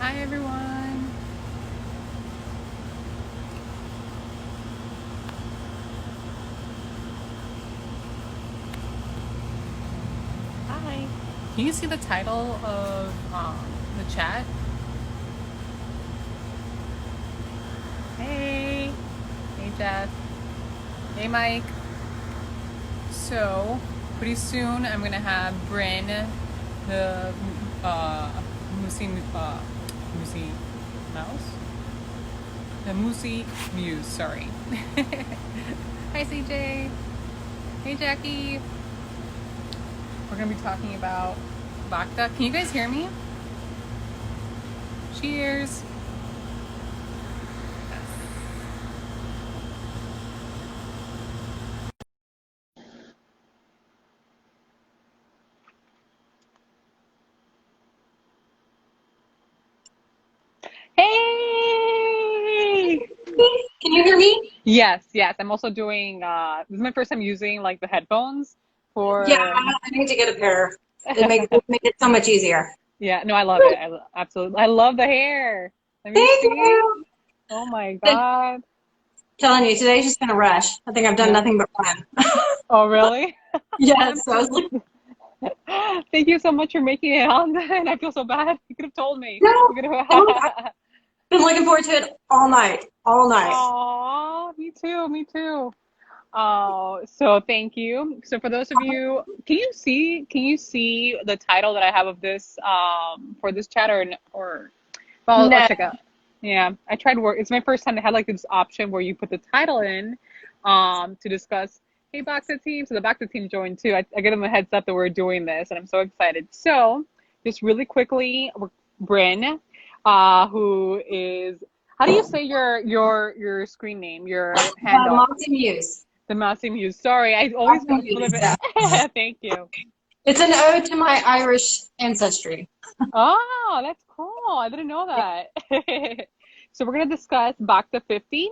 Hi, everyone. Hi. Can you see the title of the chat? Hey. Hey, Jeff. Hey, Mike. So, pretty soon I'm going to have Bryne, the uh, Mousy Mouse? The Mossy Muse, sorry. Hi, CJ. Hey, Jackie. We're going to be talking about Bhakta. Can you guys hear me? Cheers. Hey! Can you hear me? Yes, yes. I'm also doing this is my first time using like the headphones Yeah, for I need to get a pair. It make it so much easier. yeah, no, I love it. Absolutely. I love the hair. Let me Thank see. you. Oh my But God. telling you, today's just been a rush. I think I've done Yeah. nothing but run. Oh, really? Yes, I was like, Thank you so much for making it on then. I feel so bad. You could have told me. no, You could I've have been looking forward to it all night, all night. Aw, me too, me too. Oh, so thank you. So for those of you, can you see the title that I have of this for this chat or well, I'll No, check out. Yeah, I tried work. It's my first time they had like this option where you put the title in to discuss, hey, Bhakta team. So the Bhakta team joined too. I get them a heads up that we're doing this and I'm so excited. So just really quickly, Bryn, who is how do you say your screen name, your handle? Mossy Muse. The Mossy Muse. Sorry, I always Mossy flip Muse, it. yeah. Thank you. It's an ode to my Irish ancestry. Oh, that's cool. I didn't know that. So we're gonna discuss Bhakta 50.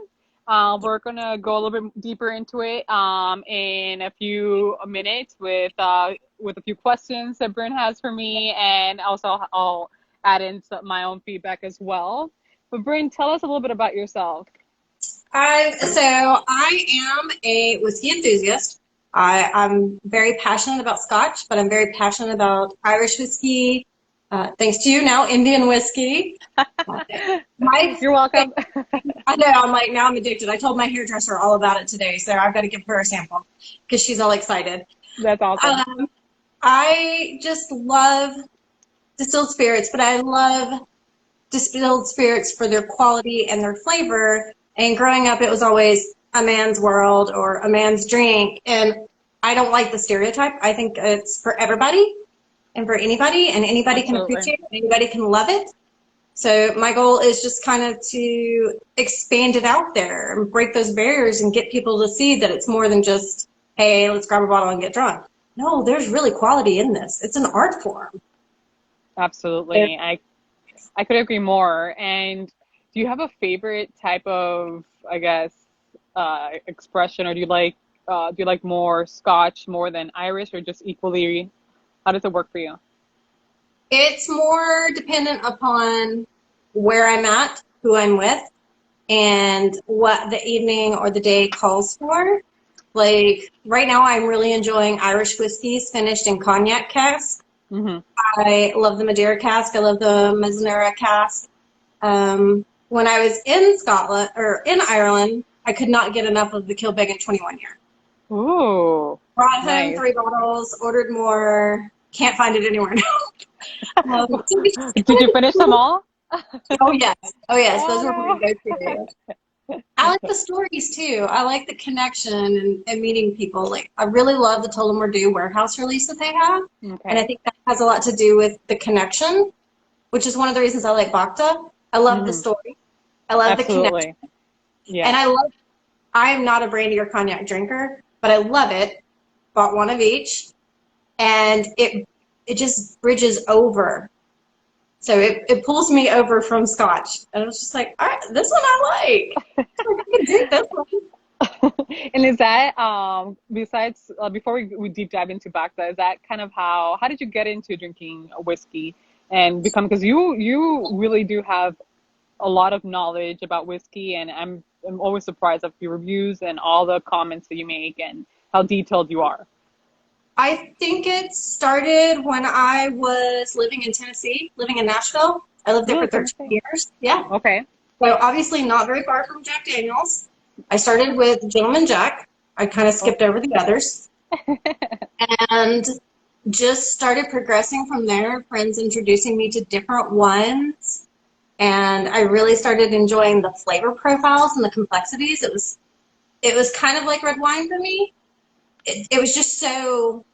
We're gonna go a little bit deeper into it in a few minutes with a few questions that Bryn has for me, and also I'll add in my own feedback as well. But Bryn, tell us a little bit about yourself. I am a whiskey enthusiast. I'm very passionate about Scotch, but I'm very passionate about Irish whiskey. Thanks to you now, Indian whiskey. My You're welcome. I know, I'm like, now I'm addicted. I told my hairdresser all about it today, so I've got to give her a sample because she's all excited. That's awesome. Um, I just love distilled spirits, but I love distilled spirits for their quality and their flavor. And growing up, it was always a man's world or a man's drink. And I don't like the stereotype. I think it's for everybody and for anybody, and anybody can Absolutely. appreciate it, anybody can love it. So my goal is just kind of to expand it out there and break those barriers and get people to see that it's more than just, hey, let's grab a bottle and get drunk. No, there's really quality in this. It's an art form. Absolutely. I could agree more. And do you have a favorite type of, I guess, expression, or do you like more Scotch more than Irish, or just equally? How does it work for you? It's more dependent upon where I'm at, who I'm with, and what the evening or the day calls for. Like right now, I'm really enjoying Irish whiskeys finished in cognac cask. Hmm. I love the Madeira cask. I love the Madeira cask. When I was in Scotland or in Ireland, I could not get enough of the Kilbeggan 21 year. Ooh, Brought home nice. 3 bottles, ordered more. Can't find it anywhere now. Did you finish them all? Oh yes, oh yes, those were my Oh go-to. I like the stories too. I like the connection and meeting people. Like I really love the Tullamore Dew warehouse release that they have, no. and I Okay. think that has a lot to do with the connection, which is one of the reasons I like Bhakta. I love the Hmm. story. I love the connection, Absolutely. and Yes. I am not a brandy or cognac drinker, but I love it. Bought one of each, and it just bridges over. So it pulls me over from Scotch, and I was just like, all right, this one I like. I can drink this one. And is that besides before we deep dive into Bacta, is that kind of how did you get into drinking whiskey? and become, because you really do have a lot of knowledge about whiskey, and I'm always surprised of your reviews and all the comments that you make and how detailed you are. I think it started when I was living in Tennessee, living in Nashville. I lived there Oh, for 13 Tennessee. years. Yeah. Okay. So obviously not very far from Jack Daniels. I started with Gentleman Jack. I kind of Oh. skipped over the others and just started progressing from there. Friends introducing me to different ones. And I really started enjoying the flavor profiles and the complexities. It was kind of like red wine for me. It was just so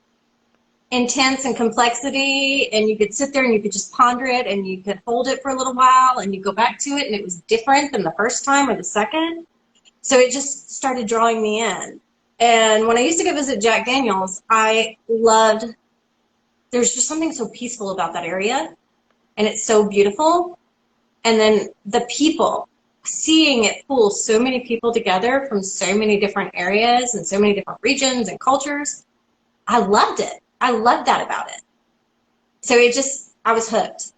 intense and complexity, and you could sit there and you could just ponder it, and you could hold it for a little while, and you go back to it, and it was different than the first time or the second. So it just started drawing me in. And when I used to go visit Jack Daniels, I loved, there's just something so peaceful about that area, and it's so beautiful. And then the people, seeing it pull so many people together from so many different areas and so many different regions and cultures, I loved it. I loved that about it. So I was hooked.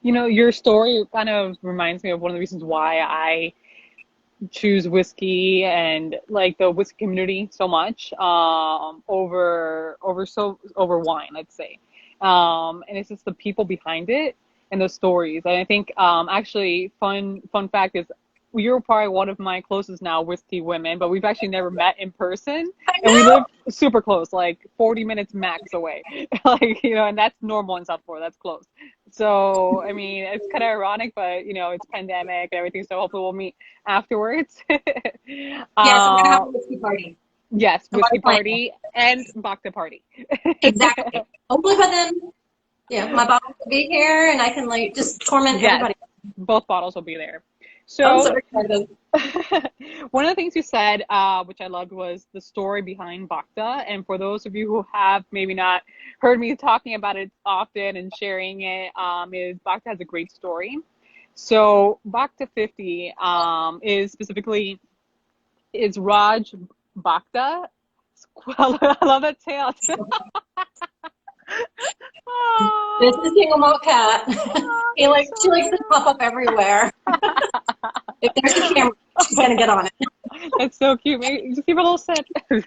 You know, your story kind of reminds me of one of the reasons why I choose whiskey and like the whiskey community so much, over wine, let's say. And it's just the people behind it and the stories. And I think, actually, fun fact is, you're probably one of my closest now whiskey women, but we've actually never met in person, I and we live know. super close, like 40 minutes max away. Like, and that's normal in South Florida. That's close. So, I mean, it's kind of ironic, but it's pandemic and everything, so hopefully we'll meet afterwards. Yes, I'm gonna have a uh, whiskey party. yes, I'm whiskey already planning. party and Bhakta party. Exactly. Hopefully by then, yeah, my bottle will be here and I can like just torment Yes, everybody. both bottles will be there. I'm so So, excited. one of the things you said, which I loved, was the story behind Bhakta. And for those of you who have maybe not heard me talking about it often and sharing it, is Bhakta has a great story. So Bhakta 50, is Raj Bhakta. I love that tail. This is Oh, single malt cat. oh, that's She so likes to pop up everywhere. If there's a camera, she's gonna get on it. cute. That's so cute. Maybe just give her a little sit. She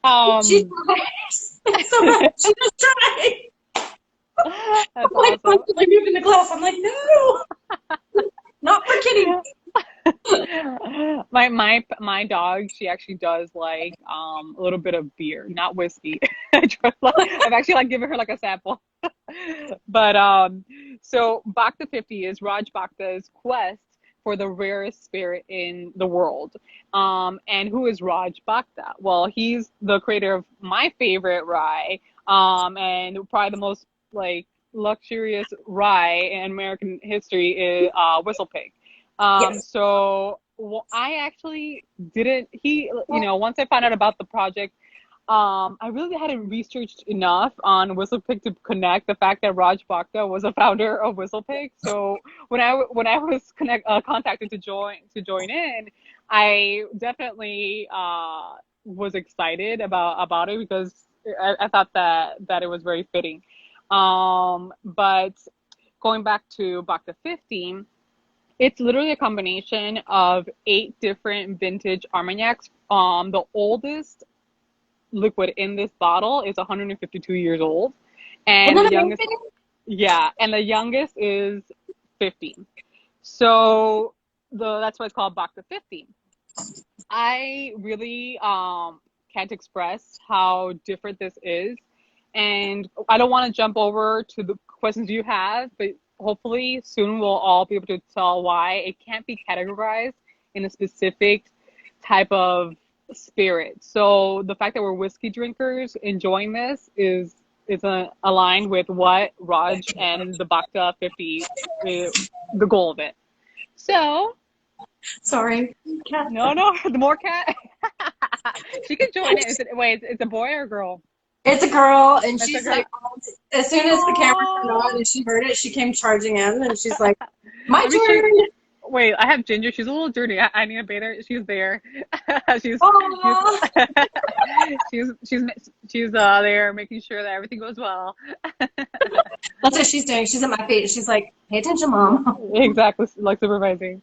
um, tries. It's so bad. She just tries. I'm that's like awesome. constantly moving the glass. I'm like, no, not for kitty. My dog, she actually does like a little bit of beer, not whiskey. I've actually like given her like a sample. But so Bhakta 50 is Raj Bhakta's quest for the rarest spirit in the world. And who is Raj Bhakta? Well, he's the creator of my favorite rye, and probably the most like luxurious rye in American history is Whistle Pig. Yes. So I actually didn't, once I found out about the project, I really hadn't researched enough on WhistlePig to connect the fact that Raj Bhakta was a founder of WhistlePig. So when I was contacted to join in, I definitely was excited about it, because I thought that it was very fitting. But going back to Bhakta 15, it's literally a combination of 8 different vintage Armagnacs. The oldest liquid in this bottle is 152 years old, Isn't and that the youngest, amazing? yeah, and the youngest is 15. So that's why it's called Bhakta 15. I really can't express how different this is, and I don't want to jump over to the questions you have, but hopefully soon we'll all be able to tell why it can't be categorized in a specific type of spirit. So the fact that we're whiskey drinkers enjoying this is aligned with what Raj and the Bhakta 50, the goal of it. So Sorry. Cat. no, the more cat, she can join it. Wait, it's a boy or a girl? It's a girl, and It's a she's girl. like, as soon as the camera turned on Oh, and she heard it, she came charging in, and she's like, my let me show you. turn. Wait, I have Ginger. She's a little dirty. I need to bathe her. She's there. she's she's Oh, she's she's there making sure that everything goes well. that's what she's doing. She's at my feet. She's like, pay attention, mom. Exactly, like supervising.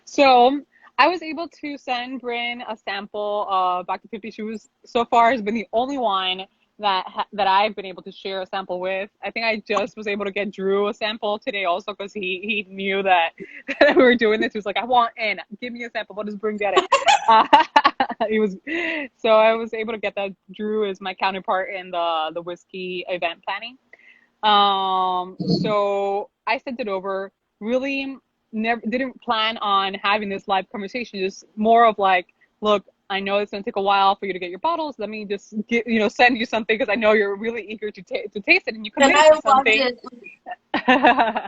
So I was able to send Bryn a sample of Bhakta 50. She was so far has been the only one that I've been able to share a sample with. I think I just was able to get Drew a sample today also because he knew that, that we were doing this. He was like, I want in. Give me a sample. What does Bryn get it? Uh, he was so I was able to get that. Drew is my counterpart in the whiskey event planning. So I sent it over. Really never didn't plan on having this live conversation. Just more of like, look, I know it's gonna take a while for you to get your bottles. Let me just get, send you something because I know you're really eager to taste it and you And committed I to loved something. it.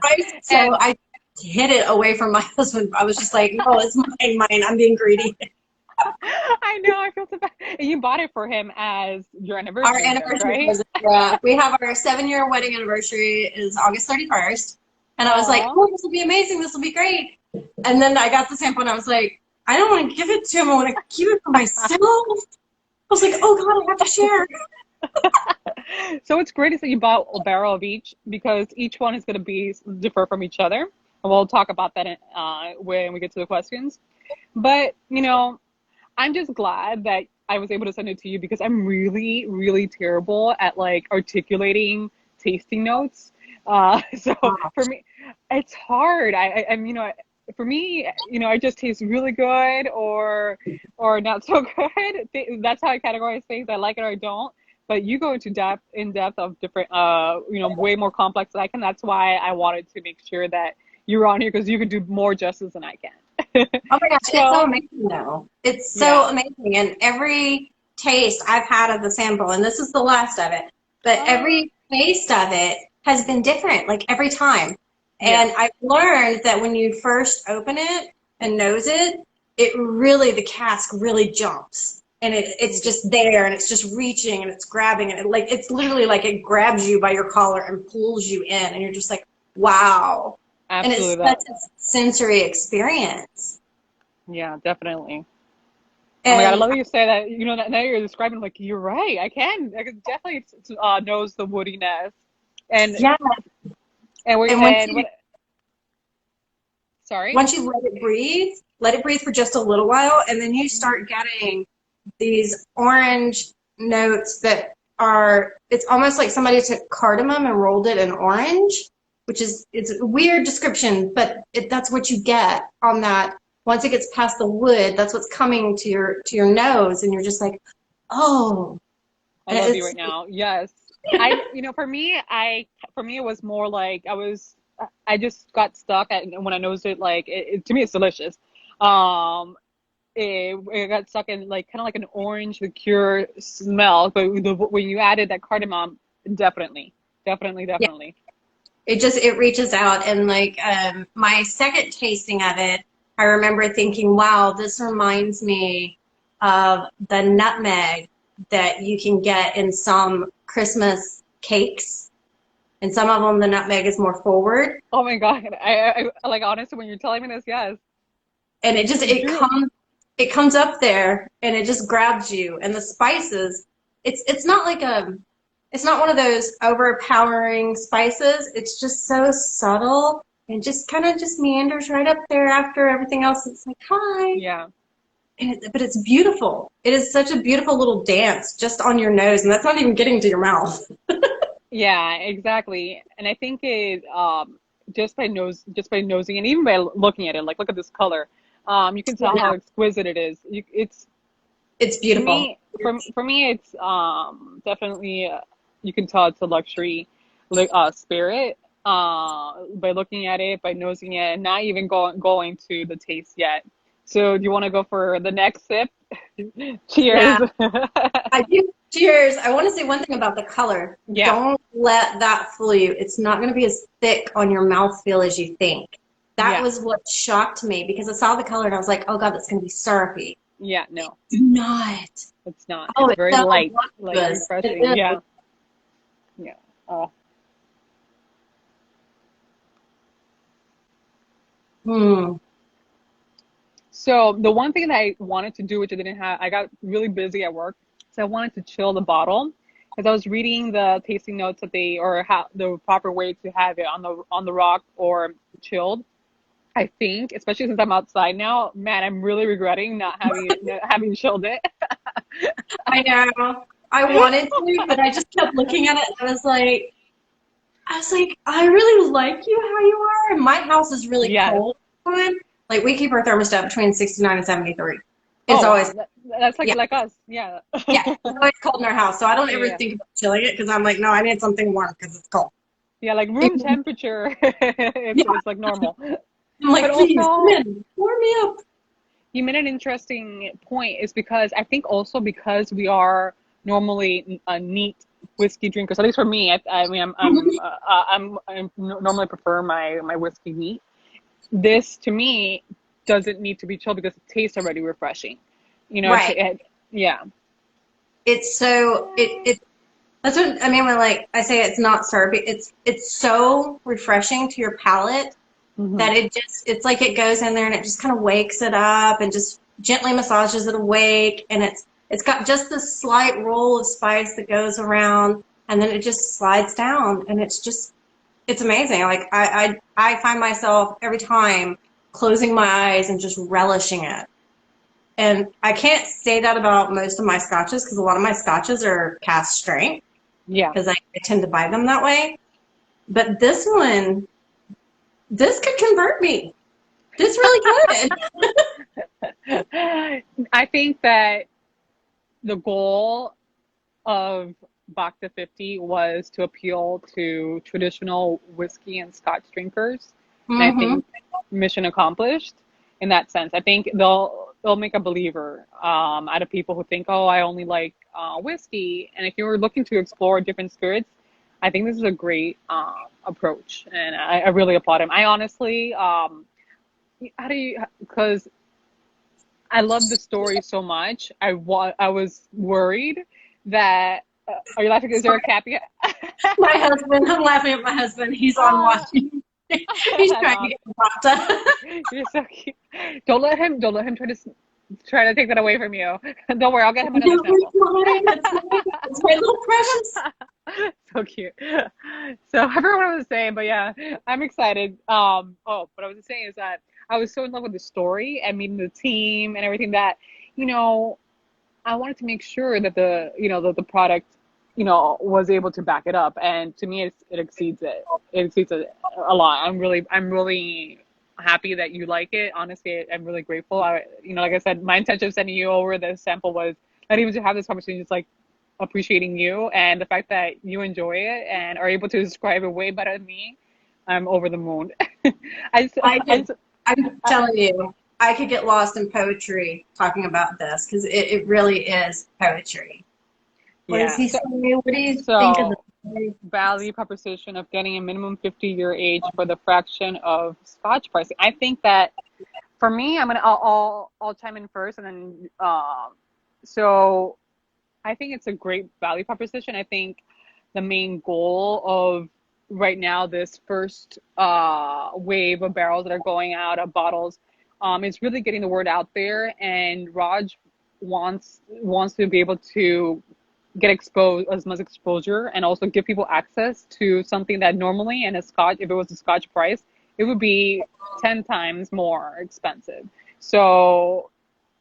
Right? So And I hid it away from my husband. I was just like, no, it's mine. I'm being greedy. I know I feel so bad. And you bought it for him as your Our anniversary gift, anniversary right? present. Yeah, we have our 7-year wedding anniversary is August 31st. And I was like, Aw. oh, this will be amazing. This will be great. And then I got the sample and I was like, I don't want to give it to him. I want to keep it for myself. I was like, oh God, I have to share. So what's great is that you bought a barrel of each because each one is going to be differ from each other. And we'll talk about that when we get to the questions. But, I'm just glad that I was able to send it to you because I'm really, really terrible at like articulating tasting notes. So for me, it's hard. I'm, for me, I just taste really good or not so good. That's how I categorize things. I like it or I don't. But you go into in depth of different, way more complex than I can. That's why I wanted to make sure that you were on here because you could do more justice than I can. Oh my gosh, it's so So, amazing though. It's so yeah. amazing. And every taste I've had of the sample, and this is the last of it, but Uh, every taste of it has been different, like every time. yeah, And I've learned that when you first open it and nose it, it really, the cask really jumps. And it's just there and it's just reaching and it's grabbing and it's literally like it grabs you by your collar and pulls you in and you're just like, wow. And it's absolutely such that. a sensory experience. Yeah, definitely. Oh my God, I And love that you say that. Now you're describing like you're right. I can definitely knows the woodiness, and yeah, and what? Sorry. once you let it breathe for just a little while, and then you start getting these orange notes that are, it's almost like somebody took cardamom and rolled it in orange, which is, it's a weird description, but that's what you get on that. Once it gets past the wood, that's what's coming to your nose, and you're just like, oh, I and love you it's right now. Yes. For me, it was more like I just got stuck at when I nosed it. Like to me, it's delicious. Um, it got stuck in like kind of like an orange liqueur smell, but when you added that cardamom, definitely, definitely, yeah, definitely. it reaches out, and like my second tasting of it, I remember thinking, wow, this reminds me of the nutmeg that you can get in some Christmas cakes, and some of them the nutmeg is more forward, Oh my God. I like honestly when you're telling me this, yes. and It's true. it comes up there and it just grabs you, and the spices, it's not like it's not one of those overpowering spices. It's just so subtle and just kind of just meanders right up there after everything else. It's like, hi. Yeah. But it's beautiful. It is such a beautiful little dance just on your nose, and that's not even getting to your mouth. Yeah, exactly. And I think it just by nosing and even by looking at it, like look at this color. You can tell how Yeah, exquisite it is. It's it's to beautiful. me for me it's definitely you can tell it's a luxury spirit by looking at it, by nosing it, and not even going to the taste yet. So do you want to go for the next sip? Yeah, Cheers. I do. Cheers. I want to say one thing about the color. Yeah. Don't let that fool you. It's not going to be as thick on your mouthfeel as you think. That Yeah. was what shocked me because I saw the color and I was like, oh God, that's going to be syrupy. Yeah, no. It's not. It's not. Oh, It's it's very so light, voluptuous. It refreshing. is. Yeah. Yeah. Oh, Hmm. So the one thing that I wanted to do, which I didn't have, I got really busy at work, so I wanted to chill the bottle because I was reading the tasting notes that they or how the proper way to have it on the rock or chilled. I think, especially since I'm outside now, man, I'm really regretting not having chilled it. I know. I wanted to, but I just kept looking at it and I was like, I really like you how you are. And my house is really Yes. cold. Like we keep our thermostat between 69 and 73. It's Oh wow, always, that's yeah, like us. Yeah. yeah, it's always cold in our house. So I don't ever Yeah. think about chilling it because I'm like, no, I need something warm because it's cold. Yeah, like room temperature. Yeah, It's like normal. I'm But like, please come also, in, warm me up. you made an interesting point is because I think also because we are normally neat whiskey drinkers, at least for me, I mean, I'm normally prefer my whiskey neat. This to me doesn't need to be chilled because it tastes already refreshing. You know, Right. yeah. It's so it that's what I mean when like I say it's not syrupy. It's so refreshing to your palate Hmm. that it's like it goes in there and it just kind of wakes it up and just gently massages it awake, and it's got just this slight roll of spice that goes around, and then it just slides down, and it's amazing. Like I find myself every time closing my eyes and just relishing it. And I can't say that about most of my scotches because a lot of my scotches are cast strength Yeah. because I tend to buy them that way. But this one, this could convert me. This really could. I think that the goal of Bhakta 50 was to appeal to traditional whiskey and scotch drinkers. And I Mm-hmm. think mission accomplished in that sense. I think they'll make a believer out of people who think, oh, I only like whiskey. And if you're looking to explore different spirits, I think this is a great approach, and I really applaud him. I honestly, how do you? Because I love the story so much. I was worried that. Are you laughing? Is there a cat? My husband, I'm laughing at my husband. He's on Ah, watching. He's that's trying to awesome. get the pasta. You're so cute. Don't let him try to take that away from you. Don't worry, I'll get him another No, sample. it's my little precious. So cute. So I forgot what I was saying, but yeah, I'm excited. Oh, what I was saying is that I was so in love with the story and meeting the team and everything that, you know, I wanted to make sure that the product, was able to back it up. And to me, it exceeds it. It exceeds it a lot. I'm really happy that you like it. Honestly, I'm really grateful. Like I said, my intention of sending you over the sample was not even to have this conversation, just like appreciating you and the fact that you enjoy it and are able to describe it way better than me. I'm over the moon. I, I I, did. I'm telling you, I could get lost in poetry talking about this because it really is poetry. What does yeah. he say? What do you think of So the value proposition of getting a minimum 50-year age for the fraction of Scotch pricing. I think that for me, I'll chime in first, and then so I think it's a great value proposition. I think the main goal of right now this first wave of barrels that are going out of bottles is really getting the word out there, and Raj wants to be able to get exposed as much exposure and also give people access to something that normally in a scotch, if it was a scotch price, it would be 10 times more expensive. So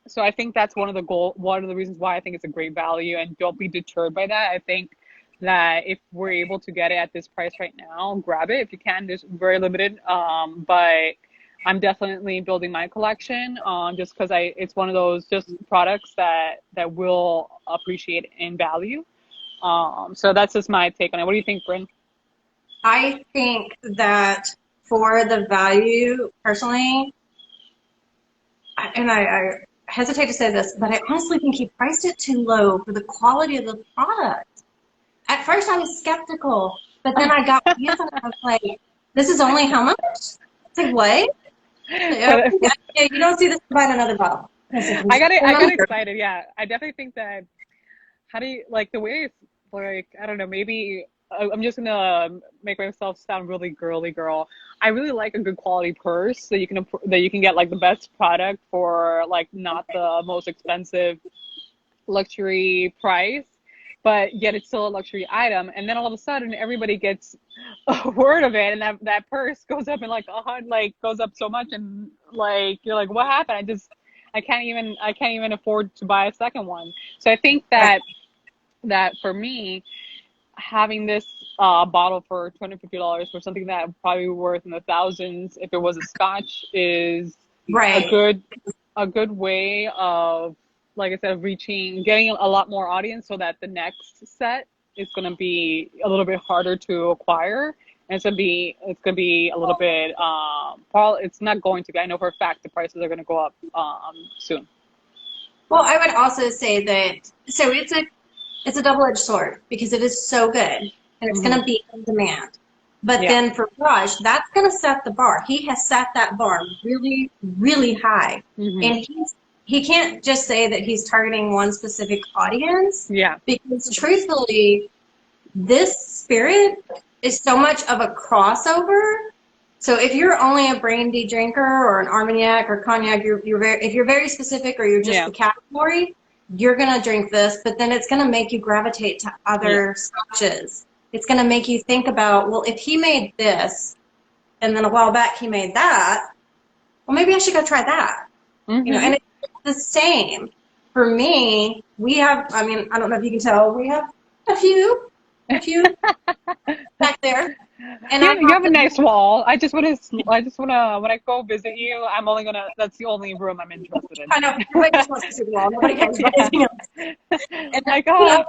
so I think that's one of the reasons why I think it's a great value, and don't be deterred by that. I think that if we're able to get it at this price right now, grab it if you can. There's very limited, but I'm definitely building my collection just because I it's one of those just products that will appreciate in value. So that's just my take on it. What do you think, Bryn? I think that for the value, personally, I hesitate to say this, but I honestly think he priced it too low for the quality of the product. At first, I was skeptical, but then I got my hands on it. I was like, "This is only how much?" It's like, "What?" Yeah, you don't see this buy another bottle. I was like, I got "Remember." excited. Yeah, I definitely think that how do you like the way it's like I don't know, maybe I'm just gonna make myself sound really girly girl. I really like a good quality purse that you can get like the best product for like not the most expensive luxury price, but yet it's still a luxury item. And then all of a sudden, everybody gets a word of it, and that purse goes up in like goes up so much, and like you're like, what happened? I can't even afford to buy a second one. So I think that for me, having this bottle for $250 for something that probably worth in the thousands if it was a Scotch is a Right. good way of, like I said, getting a lot more audience so that the next set is going to be a little bit harder to acquire. And it's gonna be a little bit, probably, it's not going to be, I know for a fact the prices are going to go up soon. Well, I would also say that, so it's a double-edged sword because it is so good and it's going Hmm. to be in demand. But Yeah. then for Raj, that's going to set the bar. He has set that bar really, really high. Hmm. And he can't just say that he's targeting one specific audience Yeah. because truthfully, this spirit is so much of a crossover. So if you're only a brandy drinker or an Armagnac or cognac, if you're very specific or you're just Yeah. the category, you're gonna drink this, but then it's gonna make you gravitate to Yeah. other scotches. It's gonna make you think about, well, if he made this, and then a while back he made that, well, maybe I should go try that. You know, Hmm. and it's the same. For me, we have, I mean, I don't know if you can tell, we have a few back there. And I You have have a to, nice wall. I just wanna, when I go visit you, that's the only room I'm interested in. I know, everybody just wants to see the wall. Nobody cares about anything else. And, Like, you know,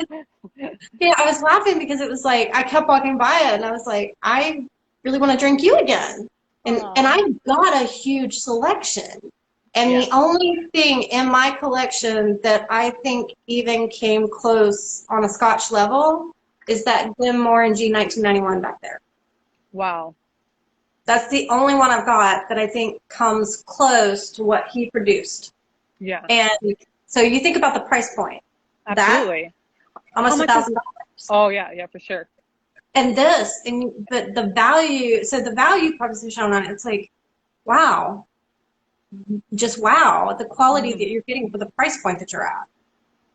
oh, yeah, I was laughing because it was like, I kept walking by it and I was like, I really want to drink you again. And oh, I got a huge selection. And yeah. the only thing in my collection that I think even came close on a Scotch level is that Glenmorangie 1991 back there. Wow. That's the only one I've got that I think comes close to what he produced. Yeah, And so you think about the price point. That absolutely. How almost a much is, thousand dollars. oh yeah, yeah, for sure. And this, but the value, so the value proposition on it, it's like, wow, just wow, the quality Hmm. that you're getting for the price point that you're at.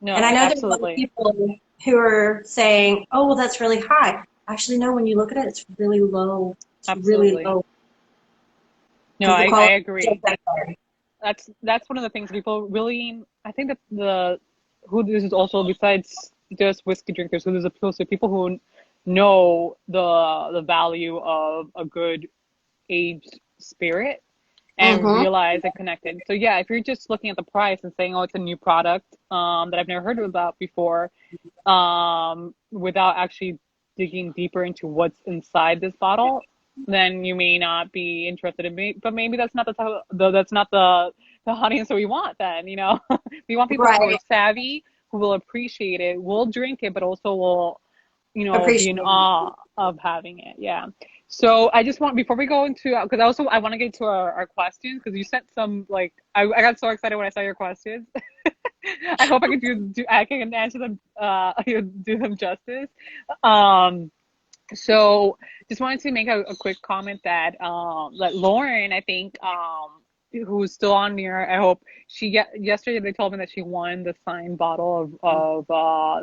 And No, I know there's a lot of absolutely. people who are saying, oh, well, that's really high. Actually, no, when you look at it, it's really low. It's really Absolutely. low No, because the I quality is just agree. that high. That's one of the things people really, I think that who this is also, besides just whiskey drinkers, who this appeals to, people who know the value of a good aged spirit and Mm-hmm. realize and connected. So yeah, if you're just looking at the price and saying, oh, it's a new product that I've never heard about before, without actually digging deeper into what's inside this bottle, then you may not be interested in me. But maybe that's not that's not the audience that we want. Then, we want people who are Right. savvy, who will appreciate it, will drink it, but also will, be in Appreciate it. awe of having it. Yeah. So I just want, before we go into, because I want to get to our questions, because you sent some, like, I got so excited when I saw your questions. I hope I can I can answer them, do them justice. Um, so just wanted to make a quick comment that Lauren, I think, who's still on here, I hope yesterday they told me that she won the signed bottle of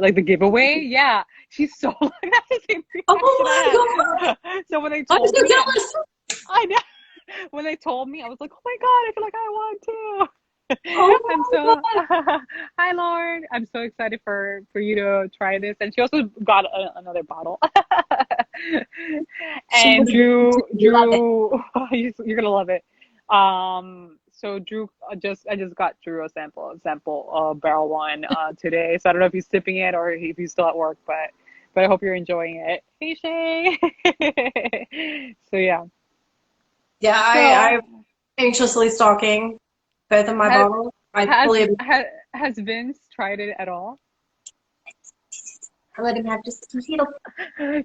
like the giveaway. Yeah, she's so like that's the same reaction Oh my I had. So when they God. I'm told so me, jealous. I know, when they told me, I was like, oh my God, I feel like I won too. I'm Oh my so God. hi Lauren. I'm so excited for you to try this. And she also got another bottle. She And was going to love it. You're gonna love it. So Drew, I just got Drew a sample of barrel one today. So I don't know if he's sipping it or if he's still at work, but I hope you're enjoying it. Hey Shay. So yeah. Yeah, So I'm anxiously stalking both of my has bottles. I fully has Vince tried it at all? I let him have just a little.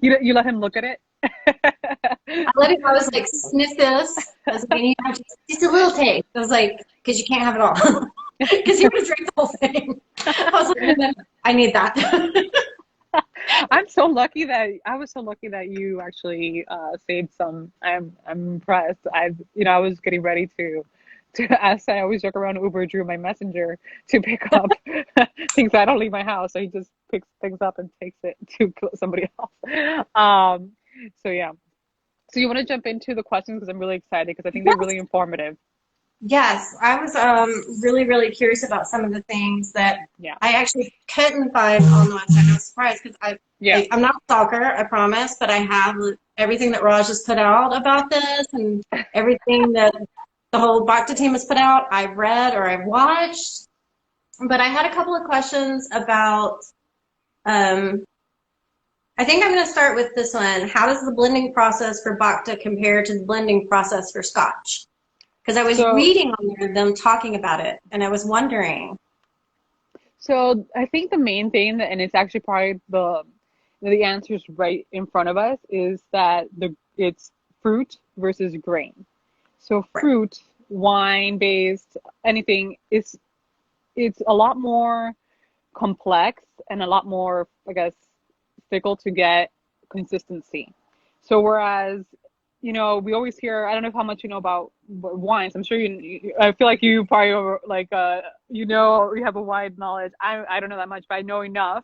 You let him look at it? I let him. I was like, sniff this. I was like, you have just a little taste. I was like, because you can't have it all. Because he would have drank the whole thing. I was like, no, I need that. I'm so lucky that I was so lucky that you actually saved some. I'm impressed. I was getting ready to ask. I always joke around Uber Drew my messenger to pick up things. I don't leave my house, so he just picks things up and takes it to somebody else. So yeah. So you want to jump into the questions because I'm really excited because I think they're really informative. Yes, I was really, really curious about some of the things that Yeah. I actually couldn't find on the website. I was surprised because Yeah. I'm not a stalker, I promise, but I have everything that Raj has put out about this and everything that the whole Bhakta team has put out. I've read or I've watched, but I had a couple of questions about. Um, I think I'm going to start with this one. How does the blending process for Bhakta compare to the blending process for Scotch? Because I was So reading on there them talking about it, and I was wondering. So I think the main thing that, and it's actually probably the answer's right in front of us, is that it's fruit versus grain. So Right. fruit, wine based, anything is it's a lot more complex and a lot more, I guess, fickle to get consistency. So whereas, we always hear, I don't know how much you know about wines. I'm sure I feel like you probably like, you have a wide knowledge. I don't know that much, but I know enough.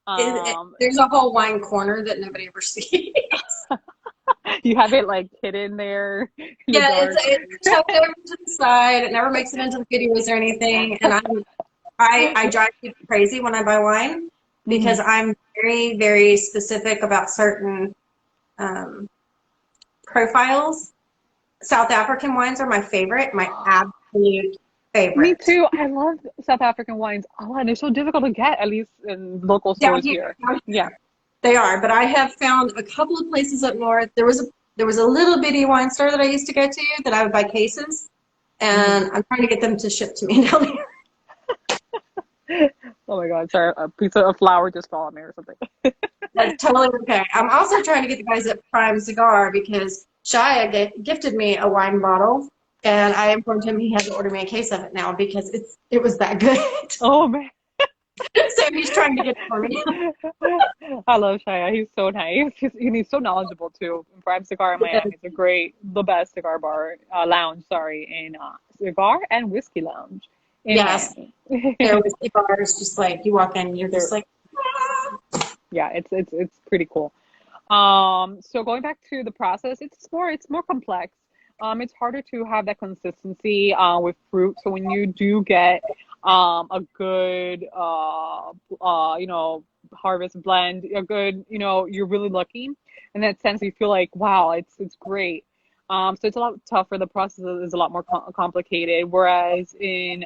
Um, There's a whole wine corner that nobody ever sees. you have it like hidden there in the Yeah, dark. it's tucked over to the side. It never makes it into the videos or anything. And I drive people crazy when I buy wine because Mhm. I'm very, very specific about certain um, profiles. South African wines are my favorite, my absolute Me favorite. too. I love South African wines a lot. They're so difficult to get, at least in local Down stores here, here. down Yeah. here, they are. But I have found a couple of places up north. There was a little bitty wine store that I used to go to that I would buy cases, Hmm. and I'm trying to get them to ship to me down here. Oh my God, sorry, a piece of flour just fell on me or something. That's totally okay. I'm also trying to get the guys at Prime Cigar because Shia gifted me a wine bottle, and I informed him he had to order me a case of it now because it was that good. Oh man. So he's trying to get it for me. I love Shia. He's so nice. He's so knowledgeable too. Prime Cigar in Miami is the best cigar bar, lounge, sorry, in cigar and whiskey lounge in Yes, Miami. there was cigars just like you walk in, you're just They're, like, yeah, it's pretty cool. So going back to the process, it's more complex. It's harder to have that consistency with fruit. So when you do get a good harvest blend, a good, you're really lucky in that sense. You feel like, wow, it's great. So it's a lot tougher. The process is a lot more complicated. Whereas in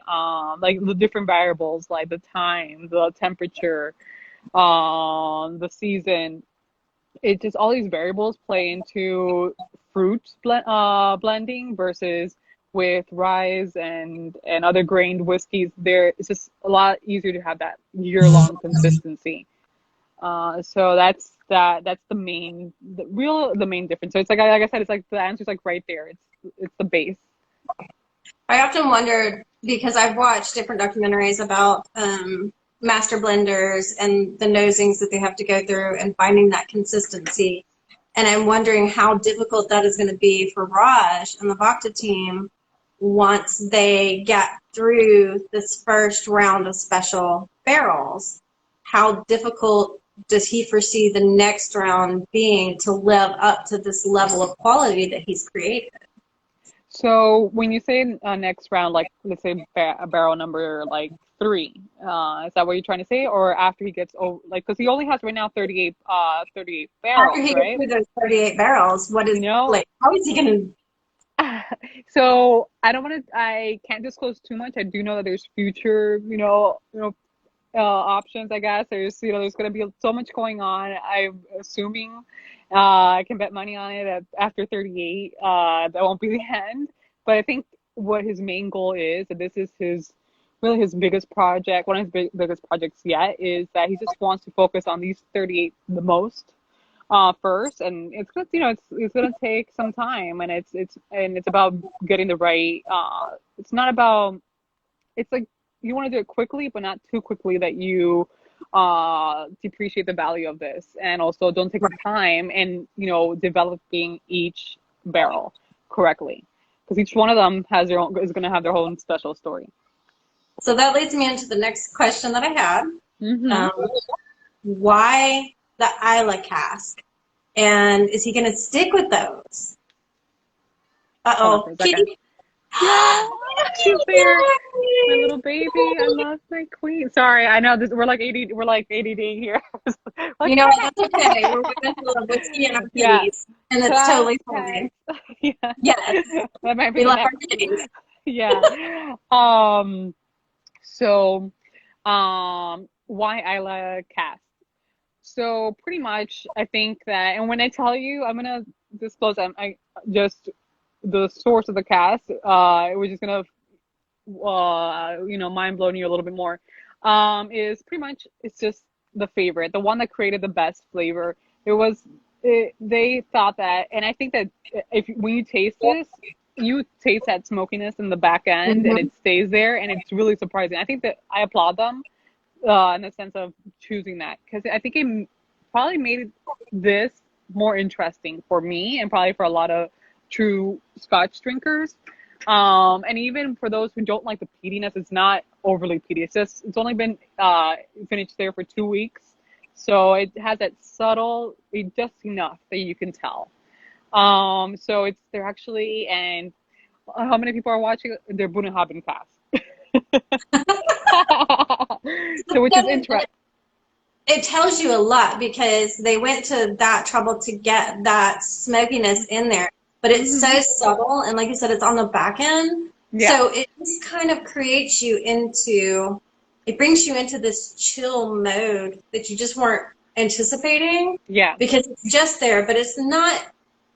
like the different variables, like the time, the temperature, the season, it just all these variables play into blending versus with rye and other grained whiskeys. It's just a lot easier to have that year-long consistency. So that's the main difference. So it's like I said, it's like the answer's like right there. It's the base. I often wondered because I've watched different documentaries about master blenders and the nosings that they have to go through and finding that consistency. And I'm wondering how difficult that is going to be for Raj and the Bhakta team once they get through this first round of special barrels. How difficult does he foresee the next round being to live up to this level of quality that he's created? So when you say next round, like let's say barrel number like three, is that what you're trying to say, or after he gets over, like because he only has right now 38 After barrels, he gets right? through those 38 barrels, what You is, know, like, how is he going to? so I can't disclose too much. I do know that there's future, options. I guess there's going to be so much going on. I'm assuming I can bet money on it that after 38, that won't be the end. But I think what his main goal is, and this is his biggest project, one of his biggest projects yet, is that he just wants to focus on these 38 the most first, and it's gonna it's gonna take some time, and it's about getting the right. It's not about it's like you want to do it quickly, but not too quickly that you depreciate the value of this, and also don't take the time in, developing each barrel correctly, because each one of them is going to have their own special story. So that leads me into the next question that I had. Mm-hmm. Why the Isla cask? And is he going to stick with those? Hold on Uh-oh. for a second. Kitty? Yeah, she's there. My Yay! little baby. I love my queen. Sorry, I know this. We're like ADD here. Like, You know what? That's okay. We're with a little whiskey and our yeah. kitties, and it's Cass, totally Cass. fine. Yeah. Yes, That might be we the love our next. kitties. Yeah. So, why Isla cast? So pretty much, I think that, and when I tell you, I'm gonna disclose, I just the source of the cast. We're just gonna, mind blowing you a little bit more. Is pretty much it's just the favorite, the one that created the best flavor. They thought that, and I think that if when you taste this, you taste that smokiness in the back end, and Mhm. it stays there, and it's really surprising. I think that I applaud them in the sense of choosing that, because I think it probably made this more interesting for me, and probably for a lot of true Scotch drinkers. And even for those who don't like the peatiness, it's not overly peaty. It's only been finished there for 2 weeks, so it has that subtle, just enough that you can tell. So they're actually, and how many people are watching? They're Bunnahabhain cast. So which is interesting. It tells you a lot because they went to that trouble to get that smokiness in there, but it's Hmm. so subtle, and like you said, it's on the back end. Yeah, So it just kind of it brings you into this chill mode that you just weren't anticipating yeah, because it's just there, but it's not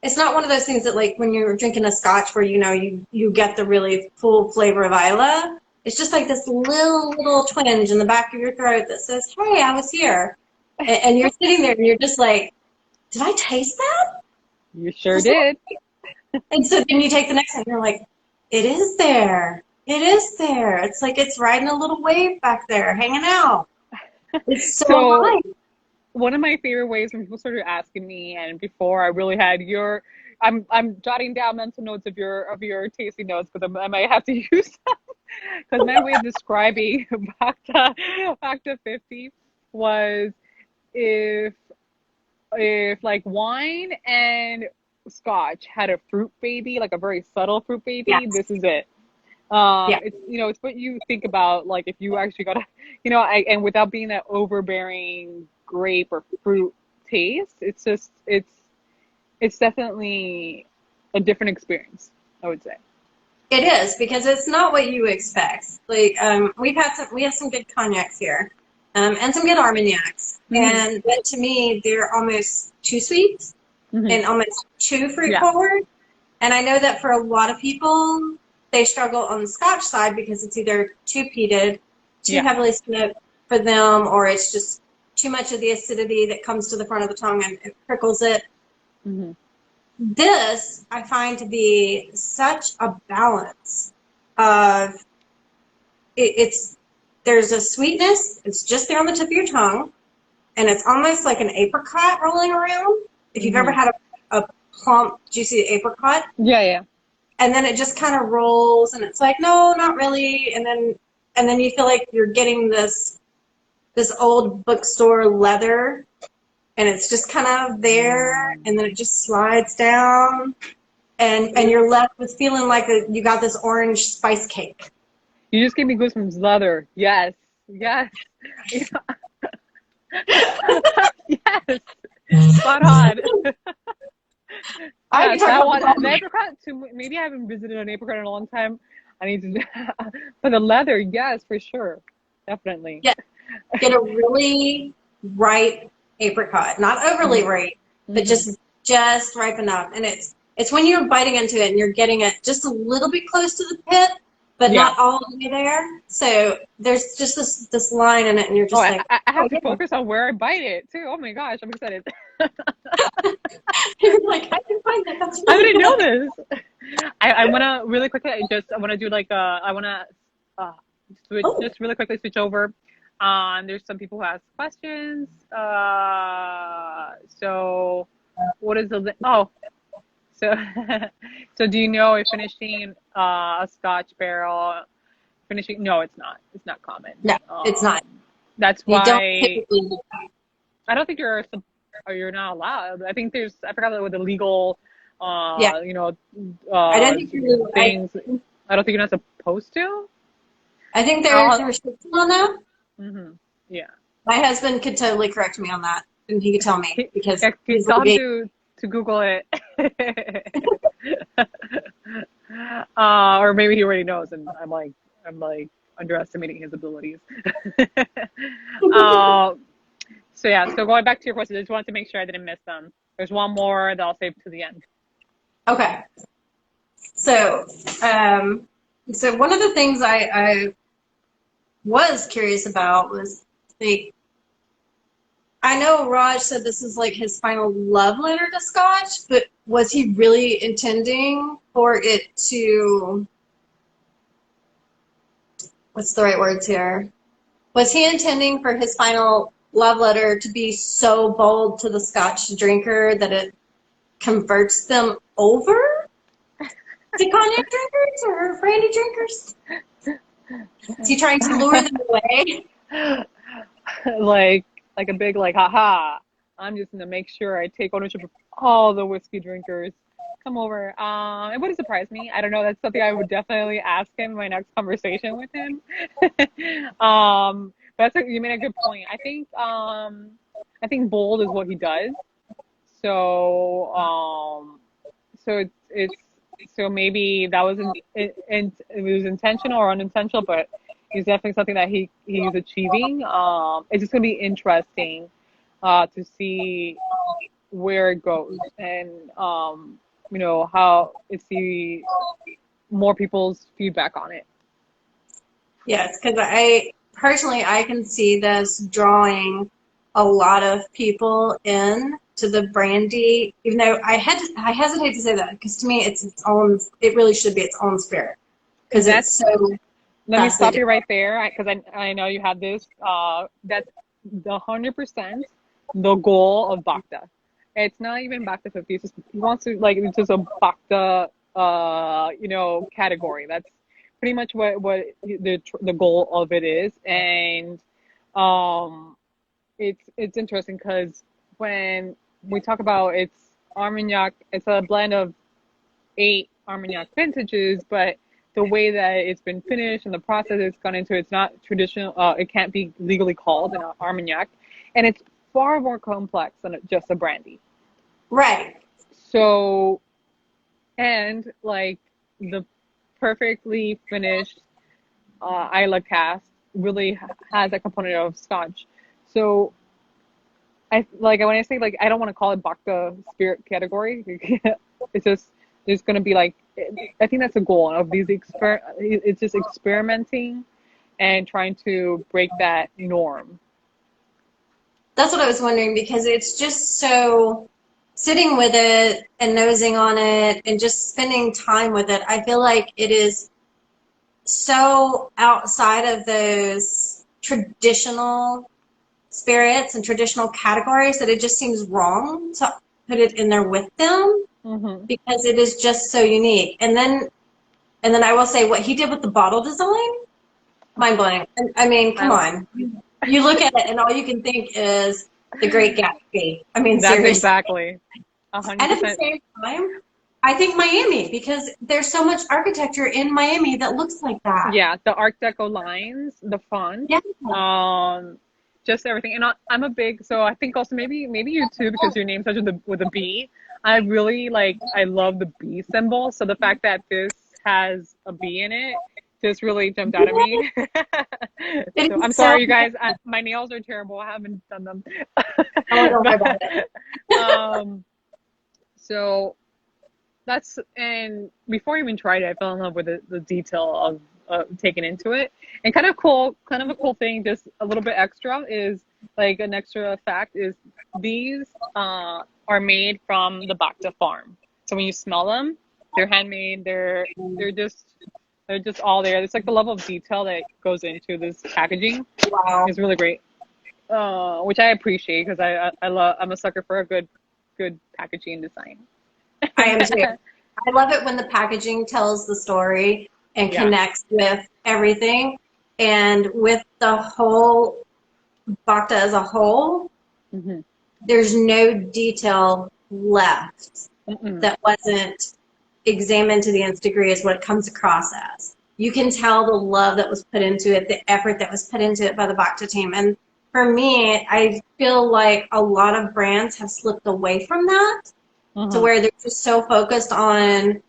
one of those things that like when you're drinking a scotch where you get the really full flavor of Isla. It's just like this little twinge in the back of your throat that says, "Hey, I was here," and you're sitting there and you're just like, "Did I taste that?" you sure did. And so then you take the next one and you're like, "It is there. It is there. It's like it's riding a little wave back there, hanging out. It's so So alive." one of my favorite ways when people started asking me, and before I really had I'm jotting down mental notes of your tasting notes, because I might have to use them, because my way of describing Bhakta 50 was, if like wine and Scotch had a fruit baby, like a very subtle fruit baby, Yes. this is it. Yeah. It's what you think about, like if you actually got to, and without being that overbearing grape or fruit taste, it's definitely a different experience, I would say. It is because it's not what you expect. Like we have some good cognacs here, and some good Armagnacs, Hmm. and but to me they're almost too sweet Hmm. and almost too fruit Yeah. forward. And I know that for a lot of people, they struggle on the Scotch side because it's either too peated, too Yeah. heavily smoked for them, or it's just too much of the acidity that comes to the front of the tongue and it prickles it. Hmm. This I find to be such a balance of it's there's a sweetness, it's just there on the tip of your tongue, and it's almost like an apricot rolling around. If you've ever Hmm. had a plump, juicy apricot, Yeah, yeah. and then it just kind of rolls, and it's like, no, not really, and then you feel like you're getting this old bookstore leather, and it's just kind of there, Mm. and then it just slides down, and you're left with feeling like you got this orange spice cake. You just gave me goosebumps. Leather. Yes. Yes. Yes. Spot on. I can Yes, talk that about this one. all The night. apricot too. Maybe I haven't visited an apricot in a long time. I need to. But the leather, yes, for sure, definitely. Yeah, get a really ripe apricot, not overly Hmm. ripe, but Hmm. just ripe enough. And it's when you're biting into it and you're getting it just a little bit close to the pit, but Yeah. not all the way there. So there's just this line in it, and you're Oh, just like, I oh have to yeah. focus on where I bite it too. Oh my gosh, I'm excited. You're like, I can find that. That's I really didn't know good. this. I want to really quickly. I want to do like I want to switch, Oh, just really quickly switch over. There's some people who ask questions. So what is the so so do you know if finishing a Scotch barrel finishing? No, it's not. It's not common. No, it's not. That's You don't why typically do that. I don't think you're not allowed. I think I forgot what the legal Yeah. I don't think things. I don't think you're not supposed to. I think there's a restriction on that. Yeah. My husband could totally correct me on that, and he could tell me because he's Tell him to Google it. Or maybe he already knows, and I'm like underestimating his abilities. So yeah, so going back to your questions, I just wanted to make sure I didn't miss them. There's one more that I'll save to the end. Okay. So, so one of the things I was curious about was I know Raj said this is like his final love letter to Scotch, but was he really intending for it to, what's the right words here? Was he intending for his final love letter to be so bold to the Scotch drinker that it converts them over to cognac drinkers or brandy drinkers? Is he trying to lure them away? Like a big haha, I'm just gonna make sure I take ownership of all the whiskey drinkers. Come over. It wouldn't surprise me. I don't know. That's something I would definitely ask him in my next conversation with him. But you made a good point. I think bold is what he does. So so maybe that it was intentional or unintentional, but it's definitely something that he's achieving. It's just gonna be interesting to see where it goes, and how it's the more people's feedback on it. Yes, because I personally can see this drawing a lot of people in to the brandy, even though I hesitate to say that because to me it's its own. It really should be its own spirit because it's so. Let me stop you right there because I know you have this. That's 100% the goal of Bhakta. It's not even Bhakta 50. It's just, he wants to it's just a Bhakta category. That's pretty much what the goal of it is, and it's interesting because when we talk about Armagnac, it's a blend of 8 Armagnac vintages, but the way that it's been finished and the process it's gone into, it's not traditional. It can't be legally called an Armagnac, and it's far more complex than just a brandy. Right. So, and the perfectly finished Isla cast really has a component of Scotch. So, when I say I don't want to call it Bhakta spirit category. It's just there's going to be I think that's the goal of these it's just experimenting and trying to break that norm. That's what I was wondering because it's just so sitting with it and nosing on it and just spending time with it. I feel like it is so outside of those traditional spirits and traditional categories that it just seems wrong to put it in there with them. Mm-hmm. Because it is just so unique. And then I will say what he did with the bottle design, mind blowing. I mean, come on. You look at it and all you can think is the Great Gatsby. I mean, that's seriously. Exactly. 100%. And at the same time, I think Miami, because there's so much architecture in Miami that looks like that. Yeah, the Art Deco lines, the font, just everything. And I'm a big, so I think also maybe you too, because your name starts with a B. I really I love the bee symbol. So the fact that this has a bee in it just really jumped out at me. So I'm sorry, you guys. My nails are terrible. I haven't done them. Don't worry about it. So and before I even tried it, I fell in love with the detail of taken into it. And kind of a cool thing, just a little bit extra is an extra fact is these are made from the Bhakta farm. So when you smell them, they're handmade. They're just They're just all there. It's like the level of detail that goes into this packaging Wow. is really great, which I appreciate because I'm a sucker for a good packaging design. I am too. I love it when the packaging tells the story and Yeah. connects with everything. And with the whole Bhakta as a whole, Hmm. there's no detail left Mm-mm. that wasn't examined to the nth degree as what it comes across as. You can tell the love that was put into it, the effort that was put into it by the Bhakta team. And for me, I feel like a lot of brands have slipped away from that to Hmm. where they're just so focused on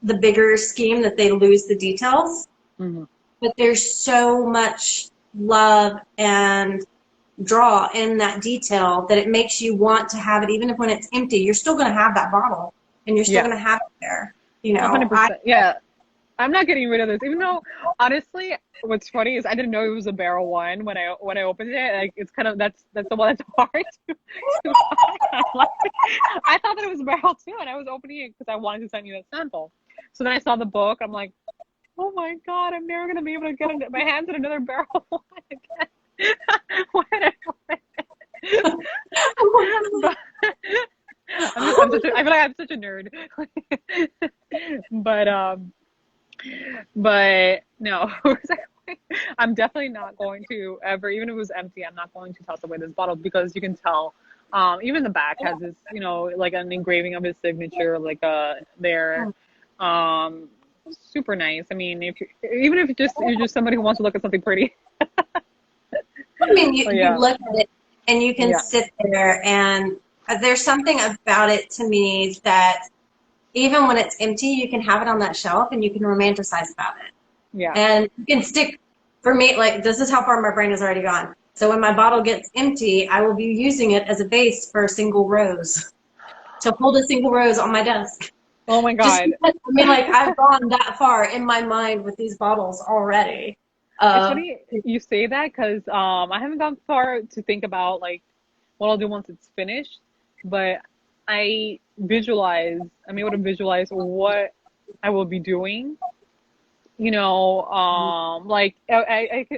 the bigger scheme that they lose the details. Hmm. But there's so much love and draw in that detail that it makes you want to have it, even if when it's empty, you're still going to have that bottle and you're still Yeah. going to have it there. You know, 100%. Yeah. I'm not getting rid of this, even though honestly, what's funny is I didn't know it was a barrel one when I opened it. Like it's kind of that's the one that's hard to find. I thought that it was a barrel too, and I was opening it because I wanted to send you that sample. So then I saw the book. I'm like, oh my god, I'm never gonna be able to get my hands on another barrel one again. But I feel like I'm such a nerd. But but no, I'm definitely not going to ever, even if it was empty, I'm not going to toss away this bottle because you can tell. Even the back has this, like an engraving of his signature, like there. Um, super nice. I mean, even if you're just somebody who wants to look at something pretty. I mean, But you yeah, look at it and you can yeah, sit there, and there's something about it to me that even when it's empty, you can have it on that shelf and you can romanticize about it. yeah. And you can stick, for me, like this is how far my brain has already gone. So when my bottle gets empty, I will be using it as a base for a single rose, to hold a single rose on my desk. Oh my Just God. because, I mean, like I've gone that far in my mind with these bottles already. It's Uh, funny you say that because I haven't gone far to think about like what I'll do once it's finished, but I'm able to visualize what I will be doing. Like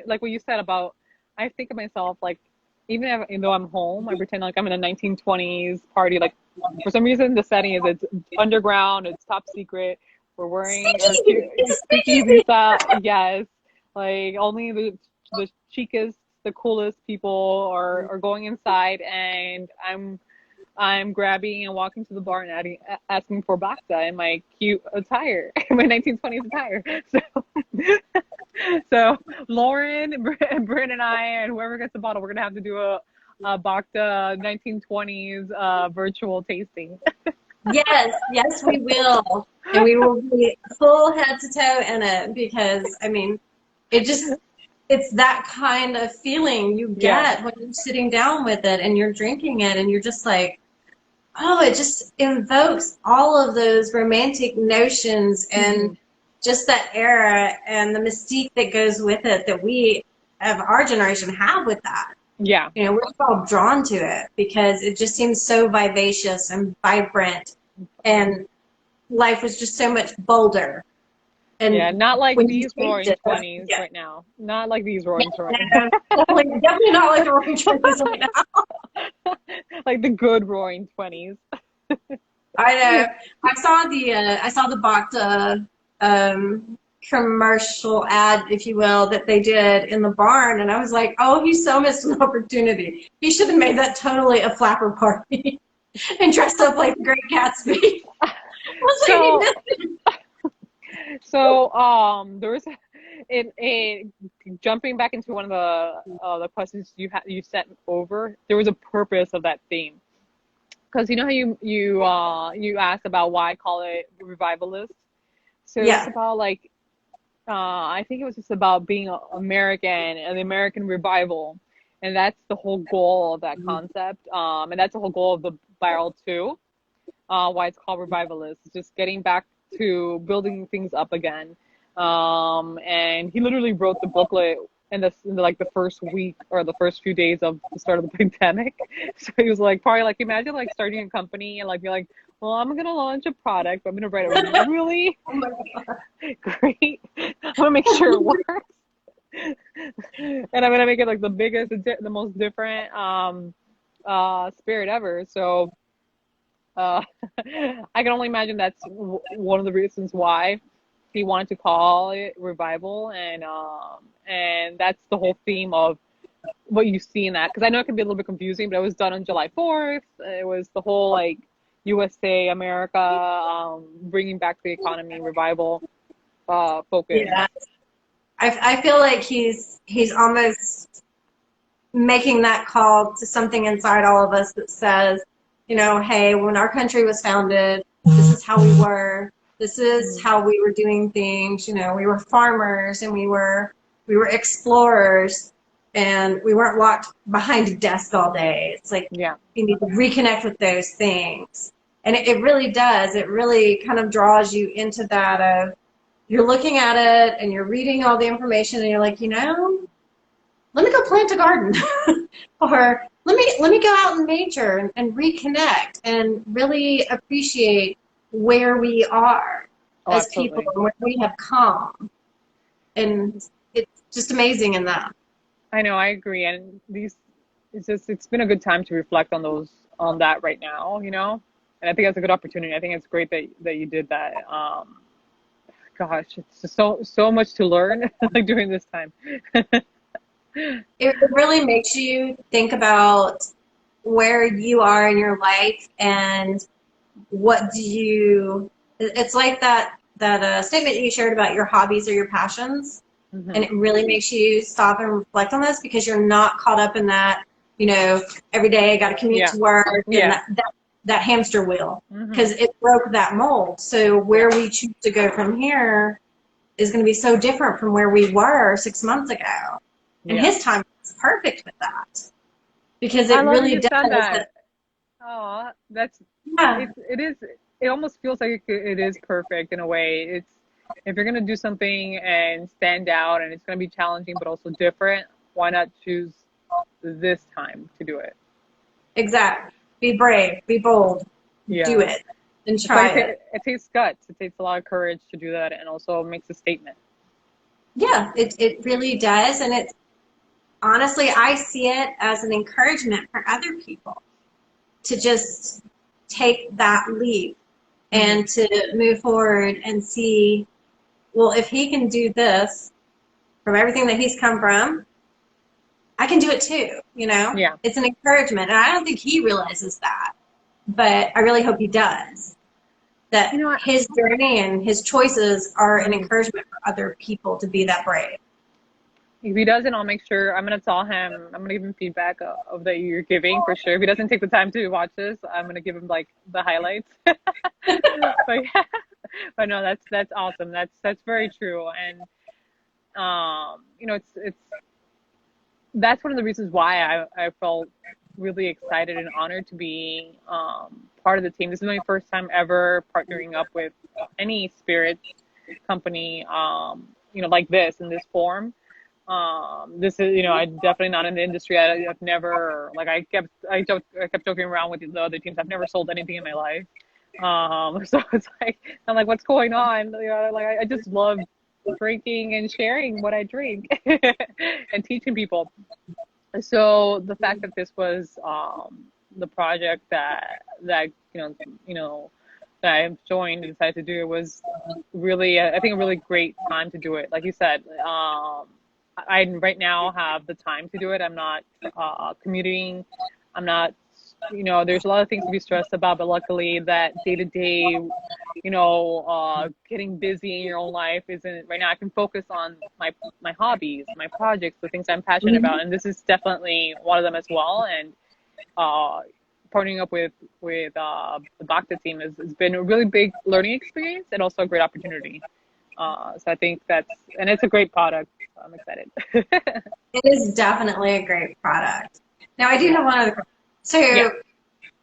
like what you said about, I think of myself like, even though I'm home, I pretend like I'm in a 1920s party. Like for some reason, the setting is it's underground, it's top secret. We're wearing our cute speakeasy. speakeasy style. Yes, like only the chicest, the coolest people are going inside, and I'm grabbing and walking to the bar and asking for Bhakta in my cute attire, my 1920s attire. So Lauren, Bryn, and I, and whoever gets the bottle, we're gonna have to do a Bhakta 1920s virtual tasting. Yes, we will. And we will be full head to toe in it because, I mean, it's that kind of feeling you Yeah, get when you're sitting down with it and you're drinking it and you're just like, oh, it just invokes all of those romantic notions and hmm, just that era and the mystique that goes with it that we of our generation have with that. yeah, You know, we're all drawn to it because it just seems so vivacious and vibrant, and life was just so much bolder. yeah. And Not like when you these taste roaring it, 20s yeah, right now. Not like these roaring 20s. no, definitely not like the Roaring Twenties right now. Like the good roaring 20s. I know. I saw the Bhakta commercial ad, if you will, that they did in the barn, and I was like, oh, he so missed an opportunity. He should have made that totally a flapper party and dressed up like the Great Gatsby. I was like, he So missed it. So, there was it jumping back into one of the questions you sent over. There was a purpose of that theme because you know how you asked about why I call it revivalist. So it's Yeah. about like I think it was just about being American and the American revival, and that's the whole goal of that concept. And that's the whole goal of the barrel too. Why it's called revivalist. It's just getting back to building things up again. And he literally wrote the booklet in like the first week or the first few days of the start of the pandemic. So he was like, probably like, imagine like starting a company and like be like, well, I'm gonna launch a product, but I'm gonna write a really Oh my God. great. I'm gonna make sure it works, and I'm gonna make it like the biggest, the most different spirit ever. So uh, I can only imagine that's one of the reasons why he wanted to call it revival, and that's the whole theme of what you see in that. Because I know it can be a little bit confusing, but it was done on July 4th. It was the whole like USA, America, bringing back the economy, revival focus. Yeah. I feel like he's almost making that call to something inside all of us that says, you know, hey, when our country was founded, this is how we were. This is how we were doing things. You know, we were farmers and we were explorers, and we weren't locked behind a desk all day. It's like Yeah. you need to reconnect with those things. And it really does. It really kind of draws you into that of you're looking at it and you're reading all the information and you're like, you know, let me go plant a garden or let me go out in nature and reconnect and really appreciate where we are Oh, as people absolutely. and where we have come. And it's just amazing in that. I know, I agree. And it's been a good time to reflect on on that right now, you know? And I think that's a good opportunity. I think it's great that you did that. Gosh, it's just so much to learn like during this time. It really makes you think about where you are in your life and what do you, it's like that statement you shared about your hobbies or your passions. And Hmm. it really makes you stop and reflect on this because you're not caught up in that, you know, every day I got to commute Yeah. to work and Yeah. that hamster wheel Hmm. because it broke that mold. So Yeah. where we choose to go from here is going to be so different from where we were 6 months ago. And Yeah. his time was perfect with that because I it love that really you said does. that. Oh, that's Yeah, it is it almost feels like it is perfect in a way. It's if you're gonna do something and stand out and it's gonna be challenging but also different, why not choose this time to do it? exactly. Be brave, be bold, do Yeah. it, and It's like try it. it takes guts. It takes a lot of courage to do that and also makes a statement. Yeah, it really does. And it's honestly, I see it as an encouragement for other people to just take that leap Hmm. and to move forward and see, well, if he can do this from everything that he's come from, I can do it too, you know? Yeah. It's an encouragement. And I don't think he realizes that, but I really hope he does. You That know what? his journey and his choices are an Mhm. encouragement for other people to be that brave. If he doesn't, I'll make sure I'm gonna tell him. I'm gonna give him feedback of that you're giving for sure. If he doesn't take the time to watch this, I'm gonna give him like the highlights. But yeah, but no, that's awesome. That's very true. And you know, it's that's one of the reasons why I felt really excited and honored to be part of the team. This is my first time ever partnering up with any spirits company, you know, like this in this form. This is, you know, I'm definitely not in the industry. I've never, like, I kept joking around with the other teams. I've never sold anything in my life. So it's like, I'm like, what's going on? You know, like, I just love drinking and sharing what I drink and teaching people. So the fact that this was, the project that, you know, that I joined and decided to do it was really, I think, a really great time to do it. Like you said, I right now have the time to do it. I'm not commuting. I'm not, you know, there's a lot of things to be stressed about, but luckily that day to day, you know, getting busy in your own life isn't right now. I can focus on my hobbies, my projects, the things I'm passionate about, and this is definitely one of them as well. And uh, partnering up with the Bhakta team has been a really big learning experience and also a great opportunity. So I think and it's a great product. So I'm excited. It is definitely a great product. Now, I do Yeah. have one other. Yeah. So,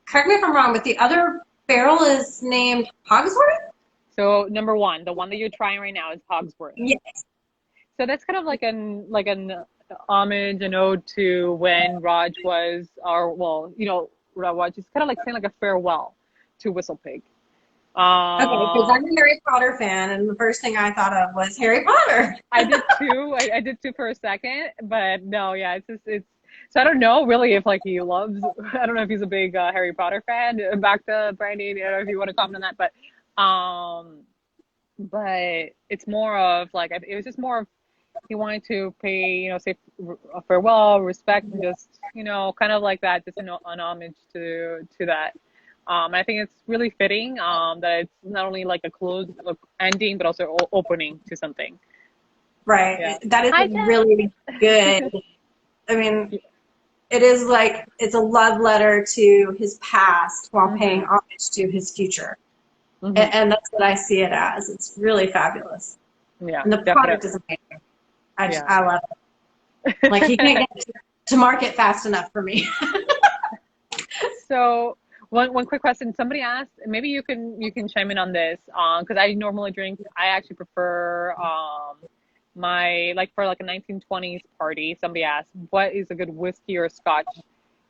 correct me if I'm wrong, but the other barrel is named Hogsworth? So number one, the one that you're trying right now is Hogsworth. Yeah. So that's kind of like an homage and ode to when Raj was, or well, Raj is kind of like saying like a farewell to Whistle Pig. Okay, because I'm a Harry Potter fan, and the first thing I thought of was Harry Potter. I did too. I did too for a second, but no, yeah, it's. So I don't know really if like he loves. I don't know if he's a big Harry Potter fan. Back to Bryne, I don't know if you want to comment on that, but it's more of like it was just more of he wanted to pay, say a farewell, respect, and just kind of like that, just an homage to that. I think it's really fitting that it's not only like a closed ending, but also opening to something. Right. Yeah. That is really good. I mean, it is like it's a love letter to his past while paying homage to his future. And that's what I see it as. It's really fabulous. Yeah. And the product is amazing. I love it. Like he can't get to market fast enough for me. So one quick question. Somebody asked, maybe you can chime in on this, because I normally drink. I actually prefer my for like a 1920s party. Somebody asked, what is a good whiskey or Scotch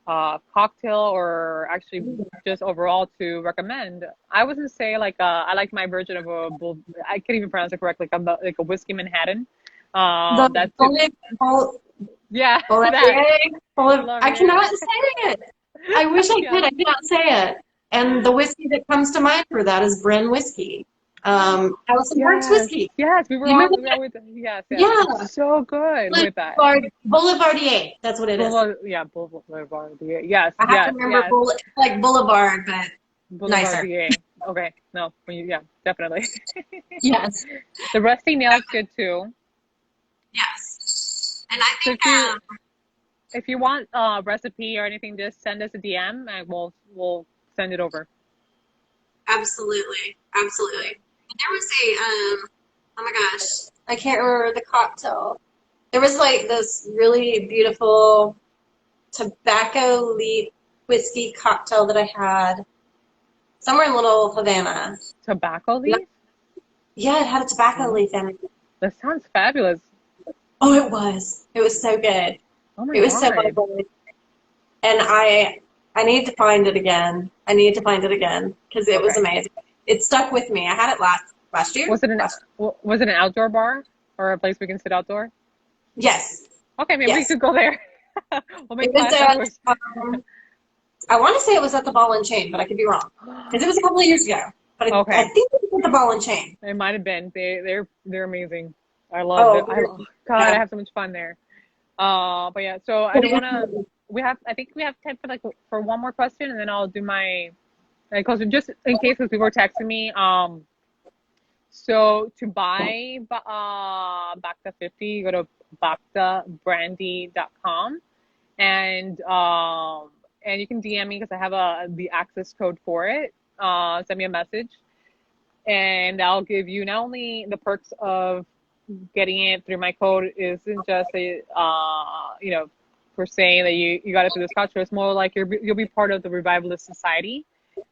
cocktail, or actually just overall to recommend? I wouldn't say I like my version of I can't even pronounce it correctly. Like a whiskey Manhattan. That's yeah. I cannot say it. I wish I could. I cannot say it. And the whiskey that comes to mind for that is Bryne whiskey. Allison Parks whiskey. Yes, we were all with yes. Yeah. So good with that. Boulevardier. That's what it is. Boulevardier. Yes. I have to remember like Boulevard, but Boulevardier. nicer. Okay. No. Definitely. Yes. The Rusty Nail's good too. Yes. And I think if you want a recipe or anything, just send us a DM and we'll send it over. Absolutely. There was oh my gosh, I can't remember the cocktail. There was like this really beautiful tobacco leaf whiskey cocktail that I had somewhere in Little Havana. Tobacco leaf? Yeah, it had a tobacco leaf in it. That sounds fabulous. Oh, it was. It was so good. Oh my God. It was so good. And I need to find it again. Because it was amazing. It stuck with me. I had it last year. Was it an outdoor bar or a place we can sit outdoor? Yes. Okay, maybe we could go there. We'll make I want to say it was at the Ball and Chain, but I could be wrong because it was a couple of years ago. But I think it was at the Ball and Chain. It might have been. They're amazing. I love it. I have so much fun there. But yeah, so I don't want to. I think we have time for one more question, and then I'll do my question just in case, because people were texting me. So to buy Bhakta 50, you go to bhaktabrandy.com, and you can DM me because I have the access code for it. Send me a message, and I'll give you not only the perks of getting it through my code. Isn't just for saying that you got it through the Scotch. It's more like you'll be part of the Revivalist Society.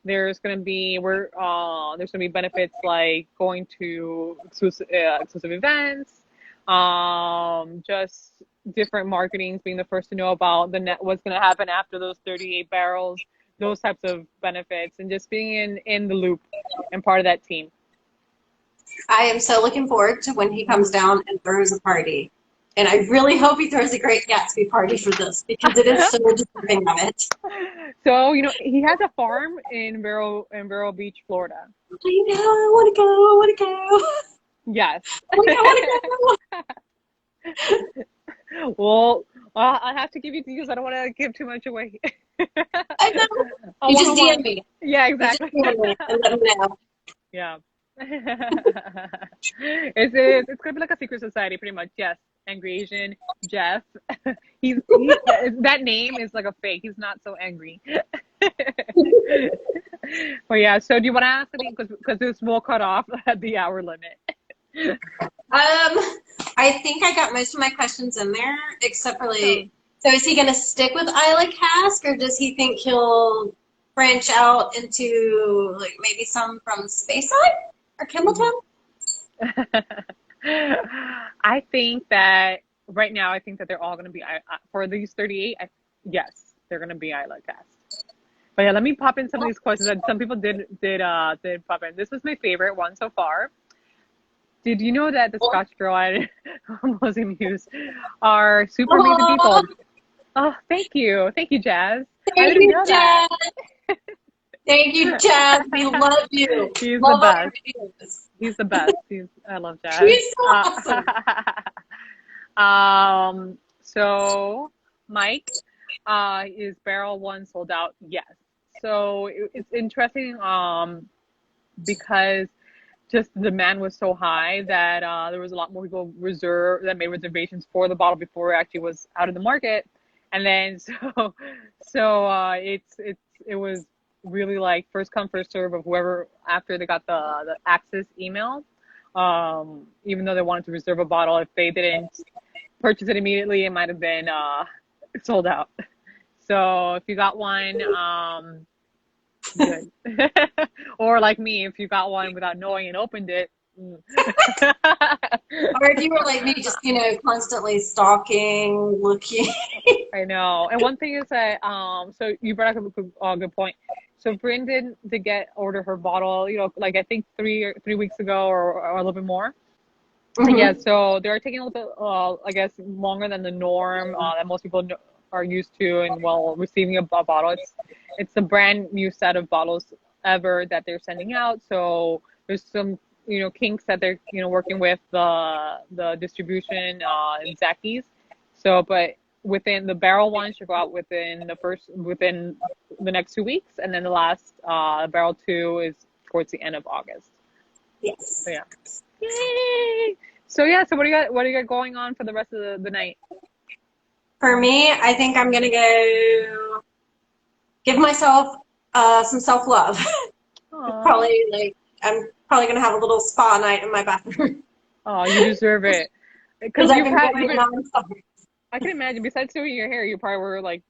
There's gonna be benefits like going to exclusive events, just different marketings, being the first to know about what's gonna happen after those 38 barrels, those types of benefits, and just being in the loop and part of that team. I am so looking forward to when he comes down and throws a party. And I really hope he throws a Great Gatsby party for this, because it is so deserving of it. So, he has a farm in Vero Beach, Florida. I know, I want to go. Yes. I want to go. Well, I'll have to give you because I don't want to give too much away. I know. You just DM me. Yeah, exactly. You just DM me and let me know. Yeah. It's gonna be like a secret society, pretty much. Yes. Angry Asian Jeff. He's that name is like a fake. He's not so angry. Well, yeah. So, do you want to ask anything? Because this will cut off at the hour limit. I think I got most of my questions in there, except for so is he going to stick with Isla Cask, or does he think he'll branch out into maybe some from Speyside or Campbelltown? I think that right now, I think that they're all going to be for these 38. Yes, they're going to be Isla cast. But yeah, let me pop in some of these questions that some people did pop in. This was my favorite one so far. Did you know that the Scotch girl and Mossy Muse are super amazing people? Oh, thank you, Jazz. I Thank didn't you, know Jazz. that. Thank you, Jazz. We love you. He's Love the all your best. videos. He's the best. I love Jazz. She's so awesome. So Mike, is barrel one sold out? Yes. So it's interesting, because just the demand was so high that there was a lot more people that made reservations for the bottle before it actually was out of the market, and then it was really like first come first serve of whoever after they got the access email. Even though they wanted to reserve a bottle, if they didn't purchase it immediately, it might have been sold out. So if you got one, good. Or like me, if you got one without knowing and opened it. Or if you were like me, just, constantly stalking, looking. I know. And one thing is that, so you brought up a good point. So Brynn did order her bottle, like I think 3 weeks ago or a little bit more. Mm-hmm. Yeah, so they're taking a little bit, I guess, longer than the norm that most people are used to, and receiving a bottle. It's a brand new set of bottles ever that they're sending out. So there's some, kinks that they're, working with the distribution in Zacky's. So, but within the barrel one should go out within the next 2 weeks, and then the last barrel two is towards the end of August. Yes. So yeah. Yay! So yeah, so what do you got going on for the rest of the night? For me, I think I'm gonna go give myself some self-love. I'm probably gonna have a little spa night in my bathroom. Oh, you deserve it. Because I've been going nonstop. I can imagine. Besides doing your hair, you probably were like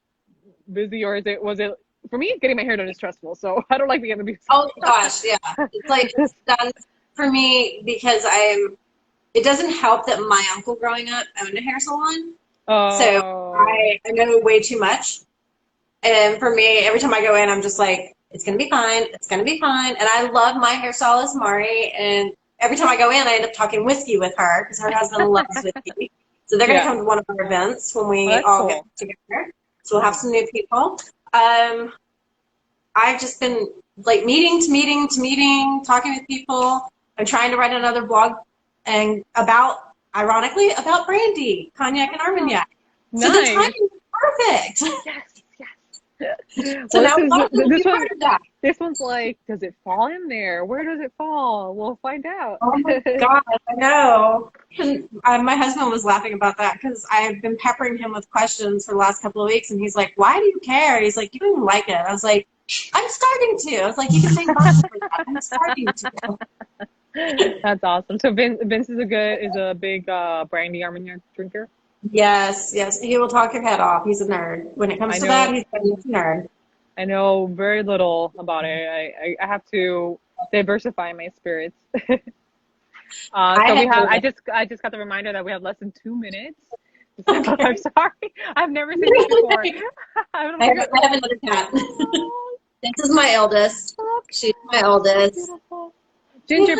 busy, or was it? For me, getting my hair done is stressful, so I don't like being able to be. Oh gosh, yeah. It's like it's done for me because it doesn't help that my uncle growing up owned a hair salon. Oh. So I know way too much. And for me, every time I go in, I'm just like, it's going to be fine. It's going to be fine. And I love my hairstylist, Mari. And every time I go in, I end up talking whiskey with her because her husband loves whiskey. So they're going to come to one of our events when we all get together. So we'll have some new people. I've just been like meeting to meeting, talking with people. I'm trying to write another blog ironically, about brandy, cognac, and armagnac. Nice. So the timing is perfect. Yes. So well, now this one's like, does it fall in there? Where does it fall? We'll find out. Oh my God, I know. My husband was laughing about that because I've been peppering him with questions for the last couple of weeks, and he's like, "Why do you care?" He's like, "You don't even like it." I was like, "I'm starting to." I was like, "You can thank Bhakta for that. I'm starting to." That's awesome. So Vince is a big brandy armagnac drinker. Yes. He will talk your head off. He's a nerd. When it comes to that, he's a nerd. I know very little about it. I have to diversify my spirits. I just got the reminder that we have less than 2 minutes. So I'm sorry. I've never seen this before. I have another cat. This is my eldest. She's my oldest. Beautiful. Ginger,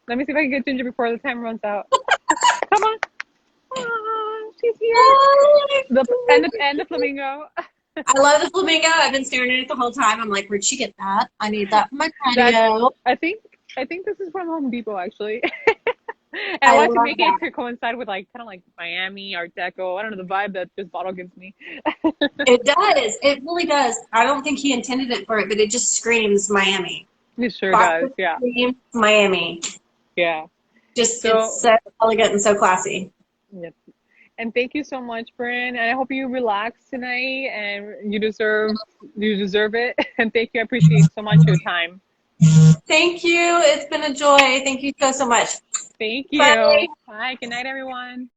let me see if I can get Ginger before the time runs out. Come on. Oh, she's here. And the flamingo. I love the flamingo. I've been staring at it the whole time. I'm like, where'd she get that? I need that for my patio. I think this is from Home Depot, actually. And I want to make it to coincide with kind of like Miami, Art Deco. I don't know, the vibe that this bottle gives me. It does. It really does. I don't think he intended it for it, but it just screams Miami. It sure does, yeah. Screams Miami. Yeah. It's so elegant and so classy. Yep. And thank you so much, Brynn. And I hope you relax tonight, and you deserve it. And thank you. I appreciate so much your time. Thank you. It's been a joy. Thank you so much. Thank you. Bye. Bye. Good night, everyone.